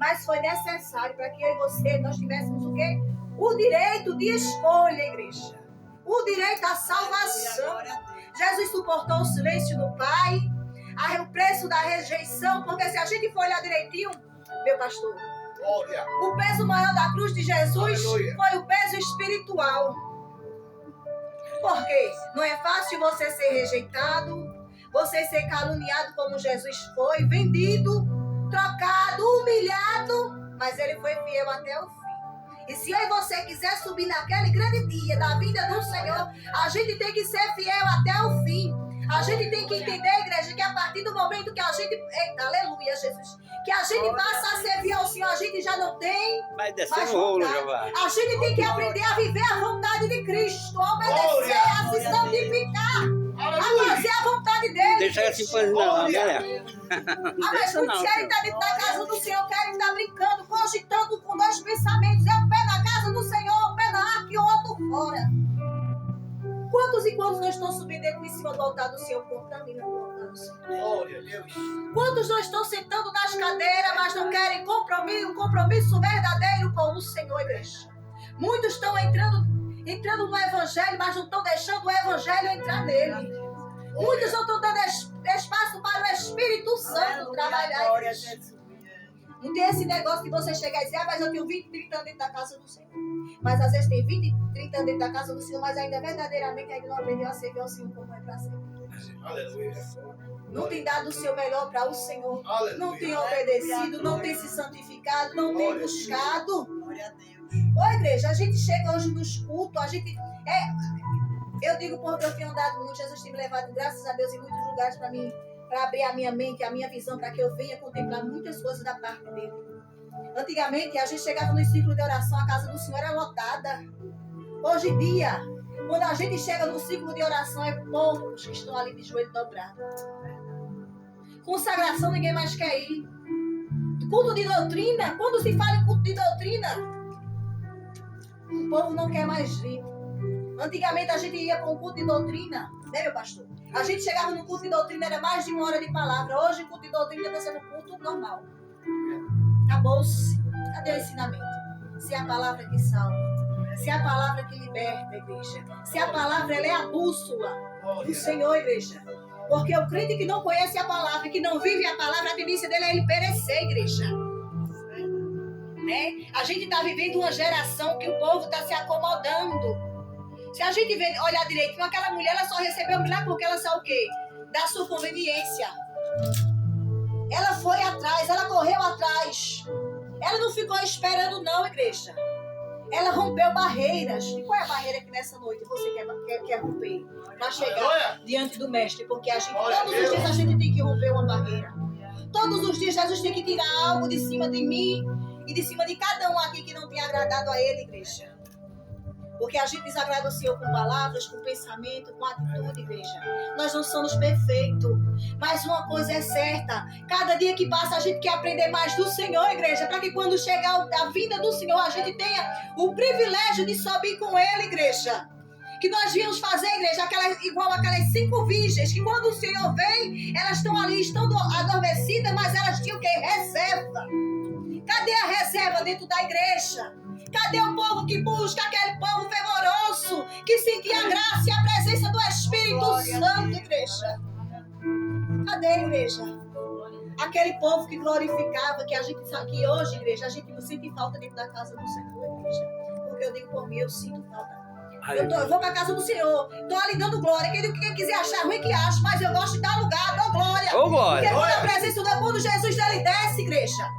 Mas foi necessário para que eu e você, nós tivéssemos o quê? O direito de escolha, igreja. O direito à salvação. Jesus suportou o silêncio do Pai, o preço da rejeição, porque se a gente for olhar direitinho, meu pastor, o peso maior da cruz de Jesus foi o peso espiritual. Por quê? Não é fácil você ser rejeitado, você ser caluniado como Jesus foi, vendido, trocado, humilhado, mas ele foi fiel até o fim. E se eu e você quiser subir naquele grande dia da vinda do Senhor, a gente tem que ser fiel até o fim. A gente tem que entender, igreja, que a partir do momento que a gente... Eita, aleluia, Jesus. Que a gente passa a servir ao Senhor, a gente já não tem mais vontade. A gente tem que aprender a viver a vontade de Cristo, a obedecer, a se santificar, a fazer a vontade dele. Deixa assim para não, galera. Mas muitos querem estar dentro da casa do Senhor, querem estar brincando, cogitando com dois pensamentos. É um pé na casa do Senhor, um pé na arca e o outro fora. Quantos e quantos não estão subindo em cima do altar do Senhor, contaminando o altar do Senhor? Glória a Deus. Quantos não estão sentando nas cadeiras, mas não querem um compromisso verdadeiro com o Senhor, igreja? Muitos estão entrando no Evangelho, mas não estão deixando o Evangelho entrar nele. Muitos não estão dando espaço para o Espírito Santo trabalhar, igreja. Não tem esse negócio de você chegar e dizer, mas eu tenho 20, 30 anos dentro da casa do Senhor. Mas às vezes tem 20, 30 anos dentro da casa do Senhor, mas ainda verdadeiramente ainda não aprendeu a servir ao Senhor como é para ser. Aleluia. Não tem dado o seu melhor para o Senhor. Aleluia. Não tem obedecido, não tem se santificado, não tem buscado. Glória a Deus. Ô igreja, a gente chega hoje nos cultos, a gente... Eu digo porque eu tenho andado muito, Jesus tem me levado, graças a Deus, em muitos lugares para mim, para abrir a minha mente, a minha visão, para que eu venha contemplar muitas coisas da parte dele. Antigamente, a gente chegava no ciclo de oração, a casa do Senhor era lotada. Hoje em dia, quando a gente chega no ciclo de oração, é poucos que estão ali de joelho dobrado. Consagração, ninguém mais quer ir. Culto de doutrina, quando se fala em culto de doutrina, o povo não quer mais vir. Antigamente, a gente ia para um culto de doutrina, né, meu pastor? A gente chegava no culto de doutrina, era mais de 1 hora de palavra. Hoje, o culto de doutrina está sendo culto normal. Acabou-se. Cadê o ensinamento? Se é a palavra que salva, se é a palavra que liberta, igreja, se a palavra ela é a bússola do Senhor, igreja. Porque o crente que não conhece a palavra, que não vive a palavra, a tendência dele é ele perecer, igreja. Né? A gente está vivendo uma geração que o povo está se acomodando. Se a gente olhar direitinho, aquela mulher ela só recebeu o milagre porque ela sabe o quê? Da sua conveniência. Ela foi atrás, ela correu atrás. Ela não ficou esperando não, igreja. Ela rompeu barreiras. E qual é a barreira que nessa noite você quer romper? Para chegar diante do mestre. Porque a gente, todos os dias a gente tem que romper uma barreira. Todos os dias Jesus tem que tirar algo de cima de mim e de cima de cada um aqui que não tem agradado a ele, igreja. Porque a gente desagrada o Senhor com palavras, com pensamento, com atitude, igreja. Nós não somos perfeitos. Mas uma coisa é certa. Cada dia que passa, a gente quer aprender mais do Senhor, igreja. Para que quando chegar a vinda do Senhor, a gente tenha o privilégio de subir com Ele, igreja. Que nós viemos fazer, igreja, igual aquelas 5 virgens. Que quando o Senhor vem, elas estão ali, estão adormecidas, mas elas tinham o quê? Reserva. Cadê a reserva dentro da igreja? Cadê o povo que busca, aquele povo fervoroso, que sentia a graça e a presença do Espírito Santo, igreja? Cadê a igreja? Aquele povo que glorificava, que a gente sabe que hoje, igreja, a gente não sente falta dentro da casa do Senhor, igreja. Porque eu digo por mim, eu sinto falta. Eu vou para a casa do Senhor, estou ali dando glória. Quem quiser achar ruim que ache, mas eu gosto de dar lugar, dou glória. Ô, glória. Porque quando a presença do quando Jesus dele desce, igreja,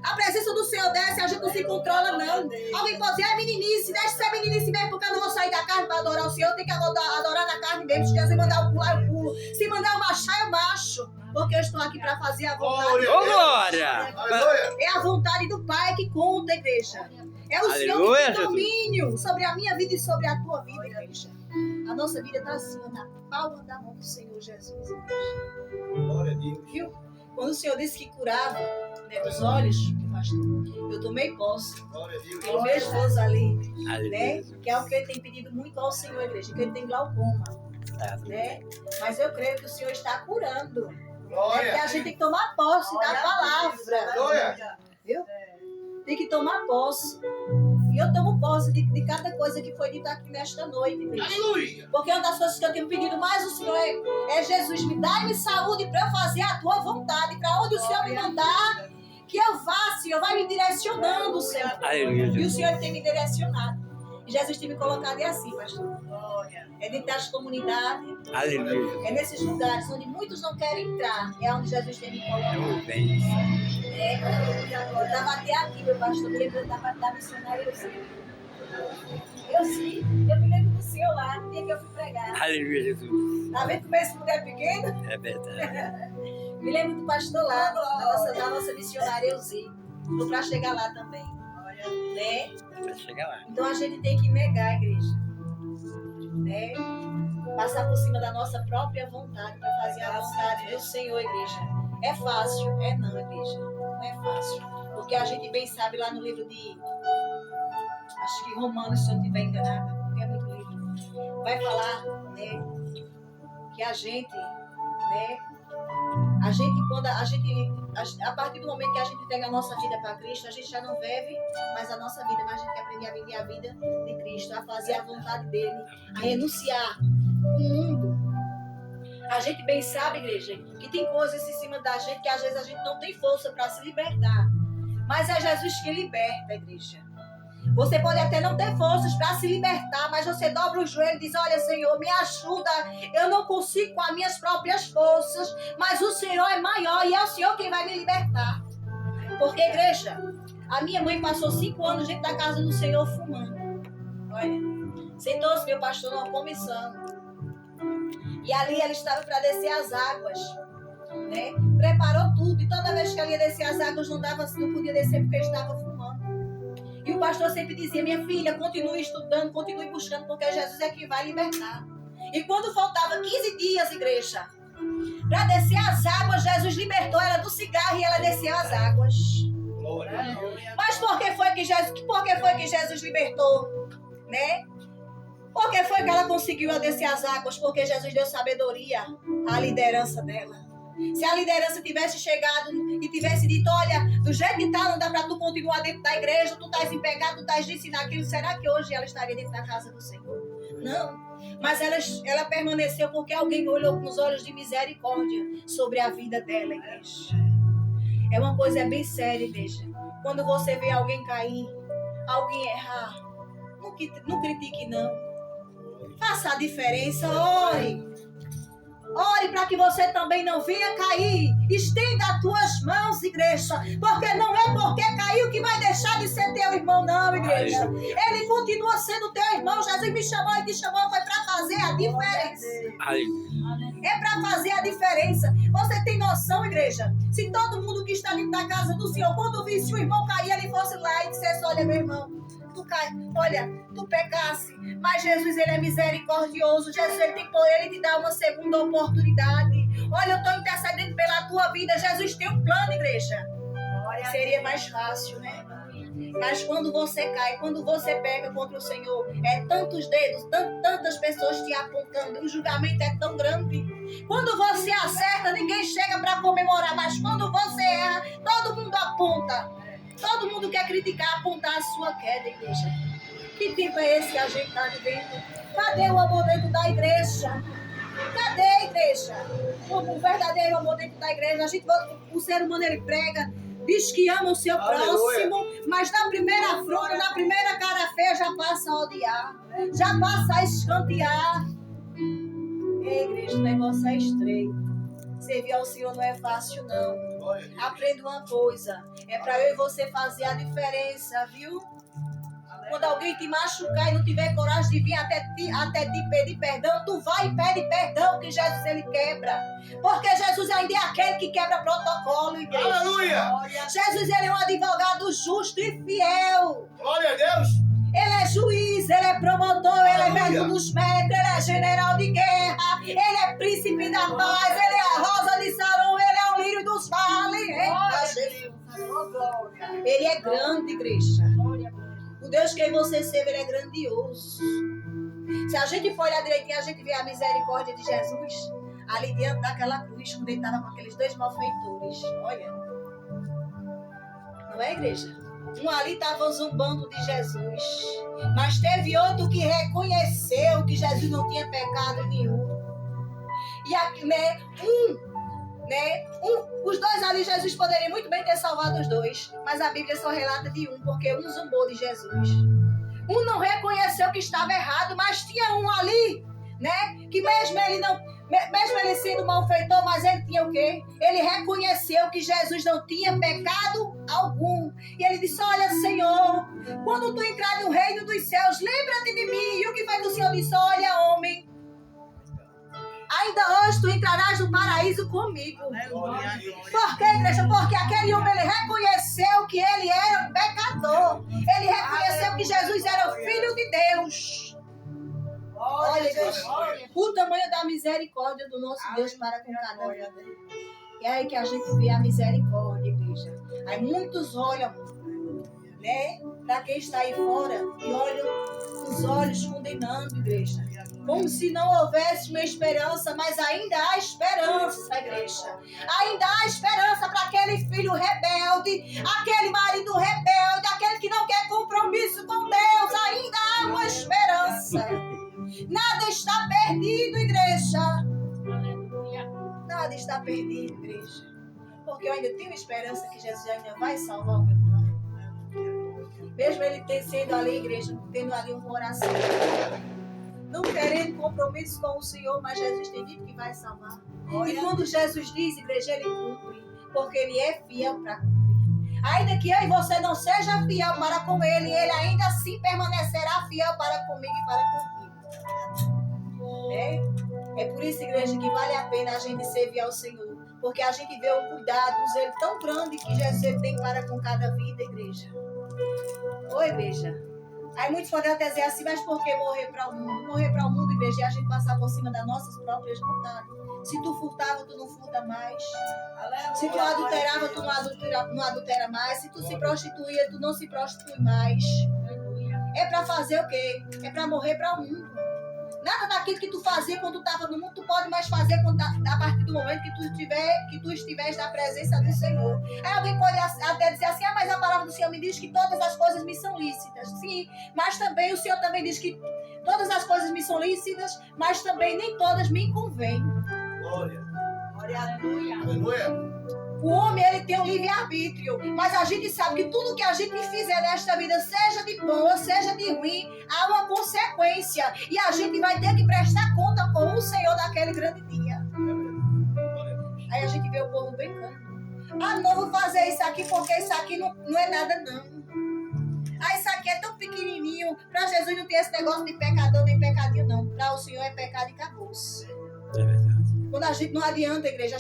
a presença do Senhor desce, a gente não se controla, não. Alguém pode dizer, meninice, deixa de ser meninice mesmo, porque eu não vou sair da carne para adorar o Senhor, eu tenho que adorar na carne mesmo. Se Jesus mandar eu pular, eu pulo. Se mandar eu marchar, eu marcho. Porque eu estou aqui para fazer a vontade. Ô, glória! É a vontade do Pai que conta, igreja. É o Senhor que tem domínio sobre a minha vida e sobre a tua vida, igreja. A nossa vida está assim, na palma da mão do Senhor Jesus, igreja. Glória a Deus. Viu? Quando o Senhor disse que curava, né, dos olhos, pastor, eu tomei posse. Glória a Deus. Pelo meu esposo ali, né? Que é o que ele tem pedido muito ao Senhor, igreja, que ele tem glaucoma, né? Mas eu creio que o Senhor está curando. Glória. É que a gente tem que tomar posse da palavra. Glória. Viu? tomar posse. E eu tomo posse de cada coisa que foi dita aqui nesta noite, igreja. Aleluia. Porque uma das coisas que eu tenho pedido mais ao Senhor é Jesus, me dá-me saúde para eu fazer a tua vontade. Para onde o Senhor me mandar, que eu vá, Senhor. Vai me direcionando, Senhor. Aleluia. E o Senhor tem me direcionado. E Jesus tem me colocado assim, pastor. É dentro das comunidades. Aleluia. É nesses lugares onde muitos não querem entrar. É onde Jesus tem me colocado. Eu bem. Eu estava até aqui, meu pastor, me lembrando da missionária. Eu sim, eu me lembro do Senhor lá, no dia que eu fui pregar. Aleluia, Jesus. Tá vendo como esse lugar é pequeno? É verdade. Me lembro do pastor lá, da nossa missionária Elzi. Vou para chegar lá também. Né? Vai chegar lá. Então a gente tem que negar a igreja. Né? Passar por cima da nossa própria vontade para fazer a vontade do Senhor, igreja. É fácil? É não, igreja. Não é fácil. Porque a gente bem sabe lá no livro de... Acho que Romanos, se eu não estiver enganada, porque é muito livro. Vai falar, né? Que a gente, né? Quando a partir do momento que a gente entrega a nossa vida para Cristo, a gente já não vive mais a nossa vida, mas a gente quer aprender a viver a vida de Cristo, a fazer a vontade dele, a renunciar o mundo. A gente bem sabe, igreja, que tem coisas em cima da gente que às vezes a gente não tem força para se libertar. Mas é Jesus que liberta, igreja. Você pode até não ter forças para se libertar, mas você dobra o joelho e diz, olha, Senhor, me ajuda. Eu não consigo com as minhas próprias forças, mas o Senhor é maior e é o Senhor quem vai me libertar. Porque, igreja, a minha mãe passou 5 anos dentro da casa do Senhor fumando. Olha, sentou-se meu pastor numa comissão. E ali ela estava para descer as águas, né? Preparou tudo e toda vez que ela ia descer as águas não podia descer porque ele estava fumando. E o pastor sempre dizia, minha filha, continue estudando, continue buscando, porque Jesus é quem vai libertar. E quando faltava 15 dias, igreja, para descer as águas, Jesus libertou ela do cigarro e ela desceu as águas. Mas por que foi que Jesus libertou? Né? Por que foi que ela conseguiu descer as águas? Porque Jesus deu sabedoria à liderança dela. Se a liderança tivesse chegado e tivesse dito, olha, do jeito que tá, não dá para tu continuar dentro da igreja, tu estás em pecado, tu estás de ensinar aquilo, será que hoje ela estaria dentro da casa do Senhor? Não. Mas ela permaneceu porque alguém olhou com os olhos de misericórdia sobre a vida dela, igreja. É uma coisa bem séria, igreja. Quando você vê alguém cair, alguém errar, não critique, não. Faça a diferença, ore. Ore para que você também não venha cair. Estenda as tuas mãos, igreja. Porque não é porque caiu que vai deixar de ser teu irmão, não, igreja. Ele continua sendo teu irmão. Jesus me chamou e te chamou foi para fazer a diferença. É para fazer a diferença. Você tem noção, igreja? Se todo mundo que está dentro da casa do Senhor, quando visse o irmão cair, ele fosse lá e dissesse, olha, meu irmão, tu cai, olha, tu pecasse, mas Jesus, ele é misericordioso. Jesus, ele te dá uma segunda oportunidade. Olha, eu estou intercedendo pela tua vida. Jesus tem um plano, igreja. Seria mais fácil, né? Mas quando você cai, quando você pega contra o Senhor, é tantos dedos, tantas pessoas te apontando, o julgamento é tão grande. Quando você acerta, ninguém chega para comemorar, mas quando você erra, todo mundo aponta. Todo mundo quer criticar, apontar a sua queda, igreja. Que tempo é esse que a gente está vivendo? Cadê o amor dentro da igreja? Cadê a igreja? O verdadeiro amor dentro da igreja. O ser humano, ele prega, diz que ama o seu próximo, mas na primeira afronta, na primeira cara feia, já passa a odiar, já passa a escantear. Ei, igreja, o negócio é estreito. Servir ao Senhor não é fácil, não. Aprenda uma coisa, é para eu e você fazer a diferença, viu? Quando alguém te machucar e não tiver coragem de vir até te pedir perdão, tu vai e pede perdão, que Jesus, ele quebra. Porque Jesus ainda é aquele que quebra protocolo, igreja. Aleluia! Jesus, ele é um advogado justo e fiel. Glória a Deus! Ele é juiz, ele é promotor, ele é médico dos médicos, ele é general de guerra, ele é príncipe da paz, ele é a rosa de Saron, ele é o lírio dos vales. Ele é grande, igreja. O Deus que você serve, ele é grandioso. Se a gente for olhar direitinho, a gente vê a misericórdia de Jesus ali diante daquela cruz, quando ele estava com aqueles 2 malfeitores. Olha. Não é, igreja? Um ali estava zombando de Jesus. Mas teve outro que reconheceu que Jesus não tinha pecado nenhum. E aqui, os dois ali, Jesus poderia muito bem ter salvado os dois. Mas a Bíblia só relata de um, porque um zombou de Jesus. Um não reconheceu que estava errado, mas tinha um ali, que mesmo ele sendo malfeitor, mas ele tinha o quê? Ele reconheceu que Jesus não tinha pecado algum. E ele disse: olha, Senhor, quando tu entrar no reino dos céus, lembra-te de mim. E o que foi que o Senhor disse? Olha, homem, ainda hoje tu entrarás no paraíso comigo. Por quê, igreja? Porque aquele homem, ele reconheceu que ele era um pecador. Ele reconheceu que Jesus era o Filho de Deus. Olha, igreja, o tamanho da misericórdia do nosso Deus para com cada um. E aí que a gente vê a misericórdia, igreja. Aí muitos olham, para quem está aí fora, e olham os olhos condenando, igreja. Como se não houvesse uma esperança, mas ainda há esperança, igreja. Ainda há esperança para aquele filho rebelde, aquele marido rebelde, aquele que não quer compromisso com Deus. Ainda há uma esperança. Nada está perdido, igreja. Nada está perdido, igreja. Porque eu ainda tenho esperança que Jesus ainda vai salvar o meu pai. Mesmo ele sendo ali, igreja, tendo ali um coração, não querendo compromisso com o Senhor, mas Jesus tem dito que vai salvar. E quando Jesus diz, igreja, ele cumpre, porque ele é fiel para cumprir. Ainda que eu e você não seja fiel para com ele, ele ainda assim permanecerá fiel para comigo e para contigo. É por isso, igreja, que vale a pena a gente servir ao Senhor, porque a gente vê o cuidado, o zelo tão grande que Jesus tem para com cada vida, igreja. Oi, igreja. Aí muitos podem até dizer assim: mas por que morrer para o mundo? Morrer para o mundo, igreja, e a gente passar por cima das nossas próprias vontades. Se tu furtava, tu não furta mais. Se tu adulterava, tu não adultera mais. Se tu se prostituía, tu não se prostitui mais. É para fazer o quê? É para morrer para o mundo. Nada daquilo que tu fazia quando tu estava no mundo, tu pode mais fazer a partir do momento que tu estiveres na presença do Senhor. Aí alguém pode até dizer assim: mas a palavra do Senhor me diz que todas as coisas me são lícitas. Sim, mas também o Senhor também diz que todas as coisas me são lícitas, mas também nem todas me convêm. Glória. Glória a Deus. Aleluia. O homem, ele tem um livre-arbítrio, mas a gente sabe que tudo que a gente fizer nesta vida, seja de bom ou seja de ruim, há uma consequência. E a gente vai ter que prestar conta com o Senhor naquele grande dia. Aí a gente vê o povo brincando. Não vou fazer isso aqui porque isso aqui não é nada, não. Isso aqui é tão pequenininho. Para Jesus não tem esse negócio de pecador nem pecadinho, não. Para o Senhor é pecado e acabou-se. É verdade. Quando a gente não adianta, igreja, a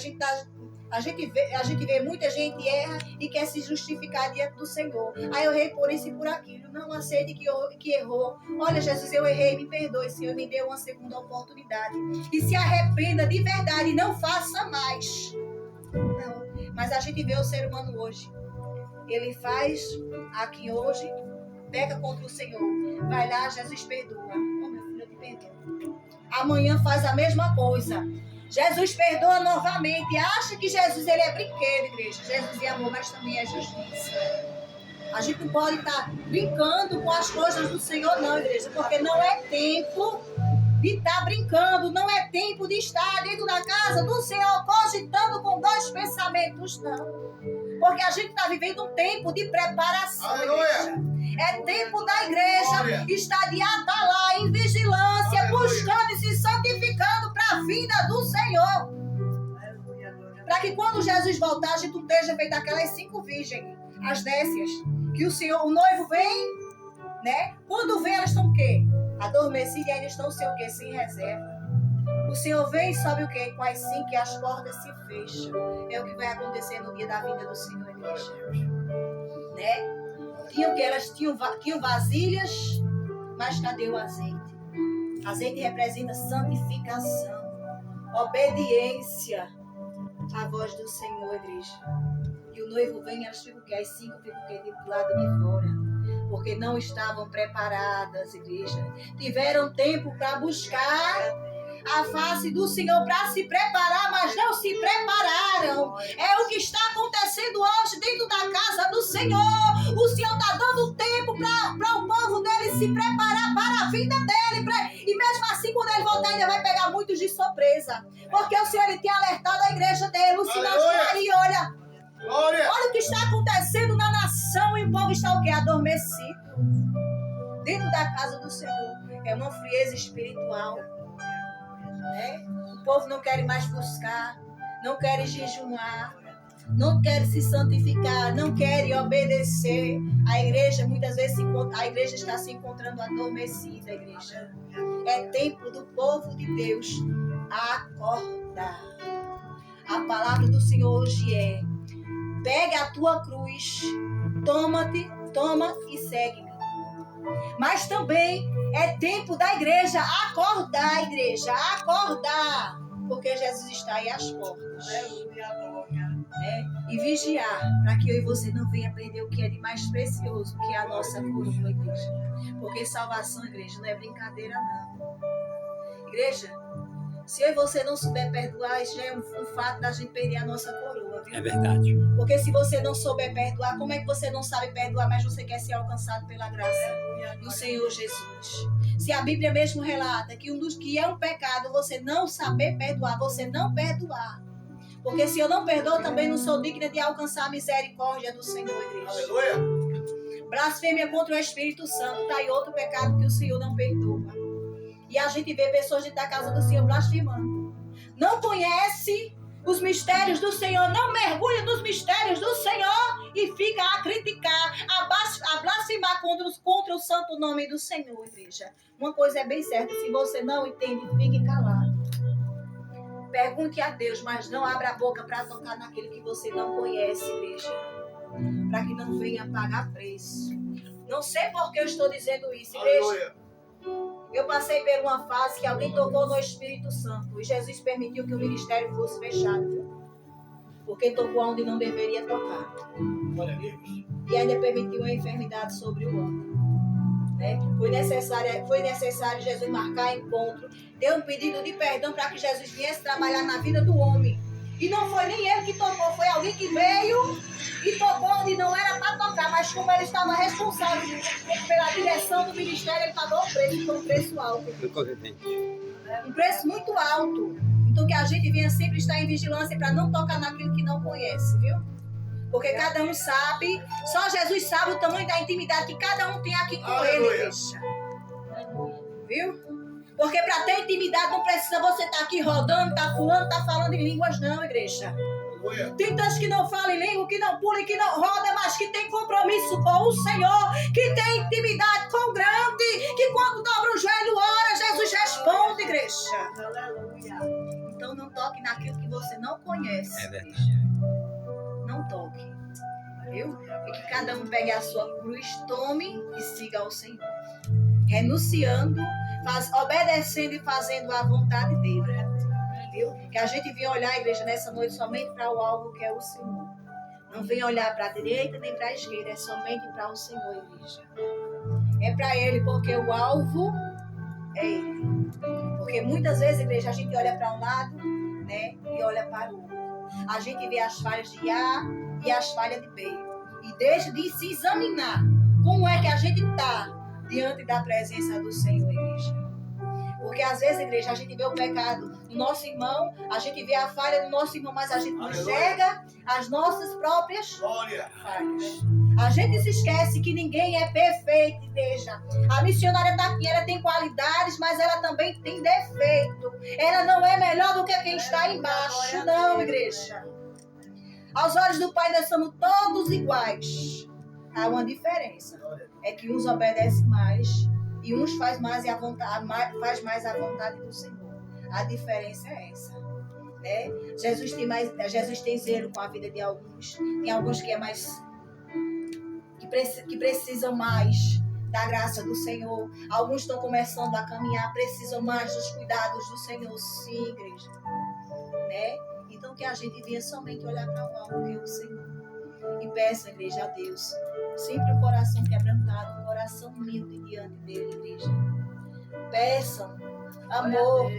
gente vê muita gente erra e quer se justificar diante do Senhor. Aí eu errei por isso e por aquilo. Não aceite que errou. Olha, Jesus, eu errei, me perdoe, Senhor, me deu uma segunda oportunidade. E se arrependa de verdade e não faça mais. Não. Mas a gente vê o ser humano hoje. Ele faz aqui hoje, peca contra o Senhor. Vai lá, Jesus perdoa. Meu filho, eu te perdoo. Amanhã faz a mesma coisa. Jesus perdoa novamente. Acha que Jesus, ele é brinquedo, igreja. Jesus é amor, mas também é justiça. A gente não pode estar brincando com as coisas do Senhor, não, igreja. Porque não é tempo de estar brincando. Não é tempo de estar dentro da casa do Senhor cogitando com dois pensamentos, não. Porque a gente está vivendo um tempo de preparação, igreja. É tempo da igreja estar de atalaia, em vigilância, buscando e se santificando para a vinda do Senhor. Para que quando Jesus voltar, a gente não esteja feito aquelas 5 virgens, as nécias, que o noivo vem, Quando vem, elas estão o quê? Adormecidas e ainda estão sem o quê? Sem reserva. O Senhor vem e sabe o quê? Com as 5 que as portas se fecham. É o que vai acontecer no dia da vinda do Senhor, igreja. Elas tinham vasilhas, mas cadê o azeite? Azeite representa santificação, obediência à voz do Senhor, igreja. E o noivo vem e elas ficam o quê? As 5 ficam o quê? Do lado de fora. Porque não estavam preparadas, igreja. Tiveram tempo para buscar a face do Senhor, para se preparar, mas não se prepararam. É o que está acontecendo hoje dentro da casa do Senhor. O Senhor está dando tempo para o povo dele se preparar para a vida dele. E mesmo assim, quando ele voltar, ainda vai pegar muitos de surpresa. Porque o Senhor ele tem alertado a igreja dele. O sinal está aí, olha. Olha o que está acontecendo na nação. E o povo está o quê? Adormecido. Dentro da casa do Senhor. É uma frieza espiritual. Né? O povo não quer mais buscar. Não quer jejuar. Não quer se santificar. Não quer obedecer. A igreja, muitas vezes, a igreja está se encontrando adormecida. A igreja. É tempo do povo de Deus acordar. A palavra do Senhor hoje é: pega a tua cruz, toma e segue-me. Mas também é tempo da igreja acordar, acordar, porque Jesus está aí às portas. E vigiar, para que eu e você não venha perder o que é de mais precioso, que é a nossa coroa, igreja. Porque salvação, igreja, não é brincadeira, não. Igreja, se eu e você não souber perdoar, isso já é um fato da gente perder a nossa coroa, viu? É verdade. Porque se você não souber perdoar, como é que você não sabe perdoar, mas você quer ser alcançado pela graça do Senhor Jesus? Se a Bíblia mesmo relata que é um pecado você não saber perdoar, você não perdoar. Porque se eu não perdoo, também não sou digna de alcançar a misericórdia do Senhor, igreja. Aleluia. Blasfêmia contra o Espírito Santo, está aí outro pecado que o Senhor não perdoa. E a gente vê pessoas dentro da casa do Senhor blasfemando. Não conhece os mistérios do Senhor, não mergulha nos mistérios do Senhor e fica a criticar, a blasfemar contra o santo nome do Senhor, igreja. Uma coisa é bem certa, se você não entende, fique calado. Pergunte a Deus, mas não abra a boca para tocar naquilo que você não conhece, igreja. Para que não venha pagar preço. Não sei por que eu estou dizendo isso, igreja. Aleluia. Eu passei por uma fase que alguém tocou no Espírito Santo. E Jesus permitiu que o ministério fosse fechado. Viu? Porque tocou onde não deveria tocar. Glória a Deus. E ainda permitiu a enfermidade sobre o homem. Né? Foi necessário Jesus marcar encontro. Ter um pedido de perdão para que Jesus viesse trabalhar na vida do homem. E não foi nem ele que tocou. Foi alguém que veio e tocou onde não era para tocar. Mas como ele estava responsável pela direção do ministério, ele pagou o preço. Foi um preço alto. Um preço muito alto. Então que a gente venha sempre estar em vigilância para não tocar naquilo que não conhece, viu? Porque cada um sabe, só Jesus sabe o tamanho da intimidade que cada um tem aqui com Aleluia. ele, deixa. Viu? Porque para ter intimidade não precisa você estar aqui rodando, tá pulando, tá falando em línguas não, igreja. Aleluia. Tem tantos que não falam em língua, que não pulam, que não roda, mas que tem compromisso com o Senhor, que tem intimidade com o grande, que quando dobra o joelho ora, Jesus responde, igreja. Aleluia. Então não toque naquilo que você não conhece. É verdade. Não toque, viu? E que cada um pegue a sua cruz, tome e siga ao Senhor. Renunciando, obedecendo e fazendo a vontade dele. Viu? Que a gente venha olhar a igreja nessa noite somente para o alvo que é o Senhor. Não venha olhar para a direita nem para a esquerda, é somente para o Senhor, igreja. É para Ele, porque o alvo é Ele. Porque muitas vezes, igreja, a gente olha para um lado, né, e olha para o outro. A gente vê as falhas de A e as falhas de B. E deixa de se examinar como é que a gente está diante da presença do Senhor, igreja. Porque às vezes, igreja, a gente vê o pecado do nosso irmão, a gente vê a falha do nosso irmão, mas a gente não enxerga as nossas próprias Glória. falhas. A gente se esquece que ninguém é perfeito, igreja. A missionária daqui, ela tem qualidades, mas ela também tem defeito. Ela não é melhor do que quem está embaixo, não, igreja. Aos olhos do Pai, nós somos todos iguais. Há uma diferença. É que uns obedecem mais e uns faz mais a vontade do Senhor. A diferença é essa. Né? Jesus tem zelo com a vida de alguns. Tem alguns que é mais... que precisam mais da graça do Senhor. Alguns estão começando a caminhar, precisam mais dos cuidados do Senhor. Sim, igreja. Né? Então que a gente venha somente olhar para o alvo que é o Senhor. E peça, igreja, a Deus. Sempre um coração quebrantado, um coração humilde diante dele, igreja. Peçam amor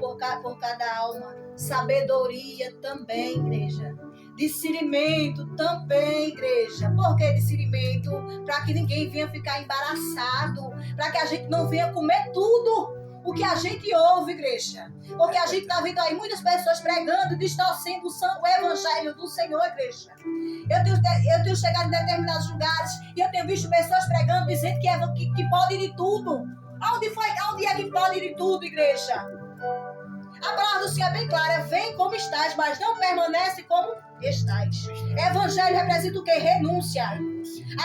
por cada alma. Sabedoria também, igreja. Discernimento também, igreja. Por que discernimento? Para que ninguém venha ficar embaraçado. Para que a gente não venha comer tudo o que a gente ouve, igreja. Porque a gente está vendo aí muitas pessoas pregando, distorcendo o evangelho do Senhor, igreja. Eu tenho chegado em determinados lugares e eu tenho visto pessoas pregando, dizendo que pode de tudo. Aonde é que pode de tudo, igreja? A palavra do Senhor é bem clara. Vem como estás, mas não permanece como estás. Evangelho representa o quê? Renúncia.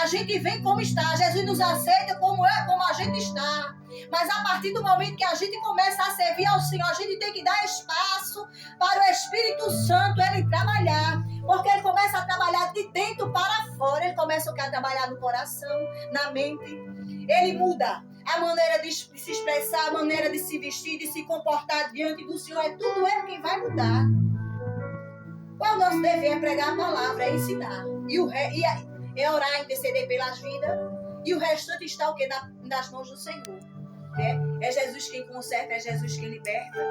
A gente vem como está. Jesus nos aceita como a gente está. Mas a partir do momento que a gente começa a servir ao Senhor, a gente tem que dar espaço para o Espírito Santo ele trabalhar. Porque ele começa a trabalhar de dentro para fora. Ele começa a trabalhar no coração, na mente. Ele muda a maneira de se expressar, a maneira de se vestir, de se comportar diante do Senhor. É tudo ele quem vai mudar. Qual é o nosso dever? É pregar a palavra, é ensinar. É orar, interceder pelas vidas. E o restante está o quê? Nas mãos do Senhor. É Jesus quem conserta, é Jesus quem liberta.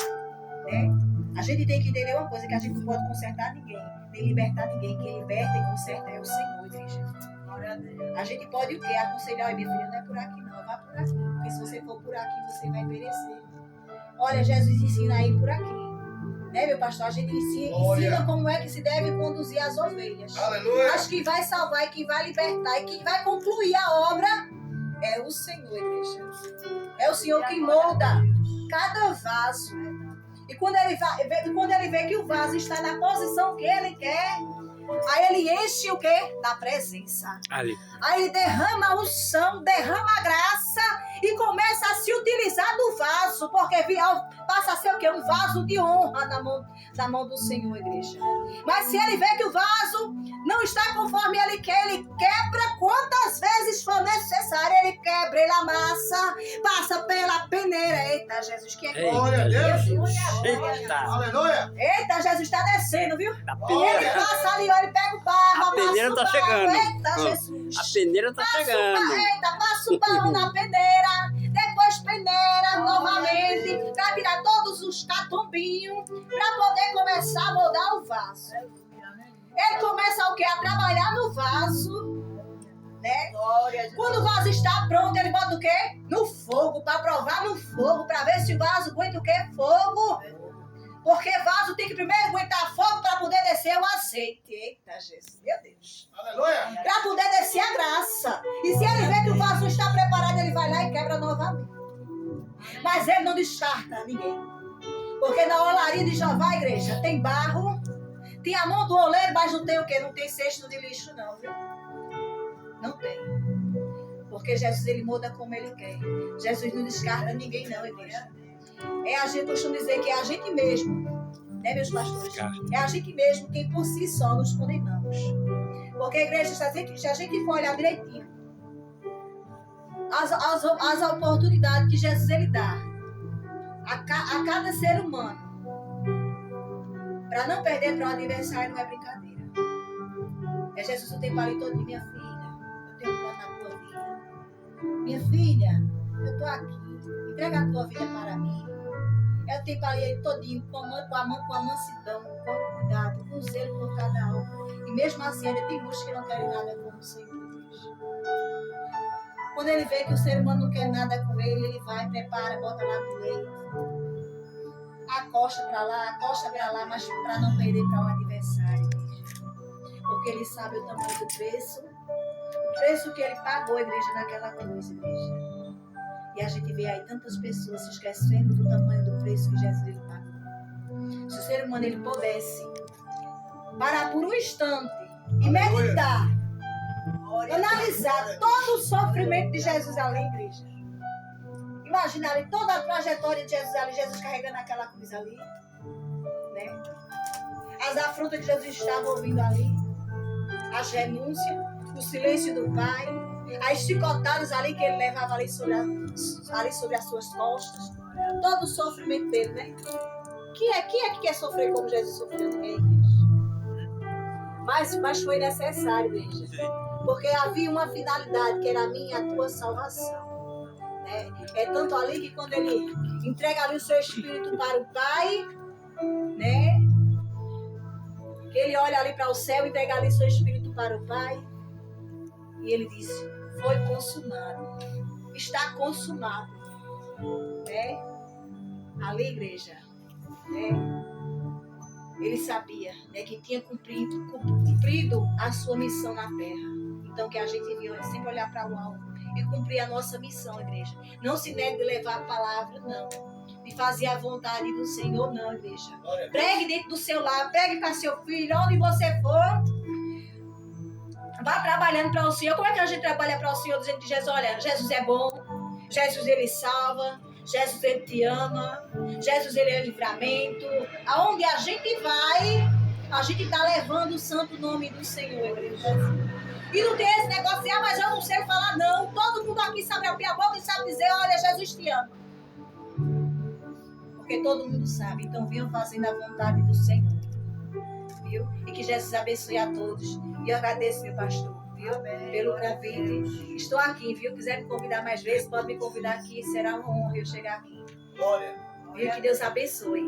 A gente tem que entender uma coisa, que a gente não pode consertar ninguém, nem libertar ninguém. Quem liberta e conserta é o Senhor, igreja. A gente pode o quê? Aconselhar, minha filha, não é por aqui não, vá por aqui. Porque se você for por aqui, você vai perecer. Olha, Jesus ensina aí por aqui. Meu pastor? A gente ensina como é que se deve conduzir as ovelhas. Aleluia. Mas quem vai salvar e quem vai libertar e quem vai concluir a obra é o Senhor, igreja. É o Senhor que molda cada vaso. E quando ele vê que o vaso está na posição que ele quer, aí ele enche o quê? Da presença. Ali. Aí ele derrama a unção, derrama a graça e começa a se utilizar do vaso, porque passa a ser o quê? Um vaso de honra na mão do Senhor, igreja. Mas se ele vê que o vaso não está conforme ele quer, ele quebra quantas vezes for necessário. Ele quebra, ele amassa, passa pela peneira. Eita, Jesus, que é Glória a Deus. Eita. Aleluia. Eita, Jesus está descendo, viu? A Ele peneira, passa ali, ó, ele pega o barro, a peneira tá chegando. Eita, Jesus. A peneira tá chegando. Passa o barro na peneira, depois peneira novamente, para tirar todos os catumbinhos, para poder começar a moldar o vaso. Ele começa o quê? A trabalhar no vaso, né? Quando o vaso está pronto, ele bota o quê? No fogo, para provar no fogo, para ver se o vaso aguenta o quê? Fogo. Porque vaso tem que primeiro aguentar fogo para poder descer o azeite. Eita, Jesus, meu Deus. Aleluia. Para poder descer a graça. E se ele vê que o vaso não está preparado, ele vai lá e quebra novamente. Mas ele não descarta ninguém. Porque na olaria de Jeová, igreja, tem barro, tem a mão do oleiro, mas não tem o quê? Não tem cesto de lixo não, viu? Não tem. Porque Jesus, ele muda como ele quer. Jesus não descarta ninguém não, igreja. A gente costuma dizer que é a gente mesmo, né, meus pastores? É a gente mesmo quem por si só nos condenamos. Porque a igreja, se a gente for olhar direitinho, as oportunidades que Jesus ele dá a cada ser humano, para não perder para o adversário, não é brincadeira. Jesus, o tempo ali todo, minha filha, eu tenho um plano na tua vida. Minha filha, eu estou aqui, entrega a tua vida para mim. Eu tenho ali ele todinho, com a mansidão, com cuidado, com zelo por cada alma. E mesmo assim, ainda tem muitos que não querem nada com o Senhor. Quando ele vê que o ser humano não quer nada com ele, ele vai, prepara, bota lá no leito. Acosta para lá, mas para não perder para o adversário. Porque ele sabe o tamanho do preço. O preço que ele pagou, a igreja, naquela cruz, igreja. E a gente vê aí tantas pessoas se esquecendo do tamanho do preço que Jesus ele pagou. Se o ser humano ele pudesse parar por um instante e meditar, analisar todo o sofrimento de Jesus ali, igreja. Imagina ali toda a trajetória de Jesus ali, Jesus carregando aquela cruz ali, né? As afrontas que Jesus estava ouvindo ali, as renúncias, o silêncio do Pai, as chicotadas ali que ele levava ali sobre as suas costas, todo o sofrimento dele, né? Quem é que quer sofrer como Jesus sofreu? Ninguém, igreja. Mas foi necessário, igreja, porque havia uma finalidade que era a minha e a tua salvação, né? É tanto ali que quando ele entrega ali o seu espírito para o Pai, né? Que ele olha ali para o céu, entrega ali seu espírito para o Pai. E ele diz, foi consumado. Está consumado. Né? Ali, igreja. Né? Ele sabia, né, que tinha cumprido a sua missão na terra. Então que a gente devia sempre olhar para o alto e cumprir a nossa missão, igreja. Não se negue de levar a palavra, não. De fazer a vontade do Senhor, não, igreja. Pregue dentro do seu lar, pregue para seu filho, onde você for. Vá trabalhando para o Senhor. Como é que a gente trabalha para o Senhor? Dizendo que Jesus, olha, Jesus é bom, Jesus ele salva, Jesus ele te ama, Jesus ele é livramento. Aonde a gente vai, a gente está levando o santo nome do Senhor, igreja. E não tem esse negócio de, mas eu não sei falar, não. Todo mundo aqui sabe abrir a boca e sabe dizer, olha, Jesus te ama. Porque todo mundo sabe. Então venham fazendo a vontade do Senhor. Viu? E que Jesus abençoe a todos. E eu agradeço, meu pastor, viu? Pelo convite. Estou aqui, viu? Quiser me convidar mais vezes, pode me convidar aqui. Será uma honra eu chegar aqui. Glória. Viu? Que Deus abençoe.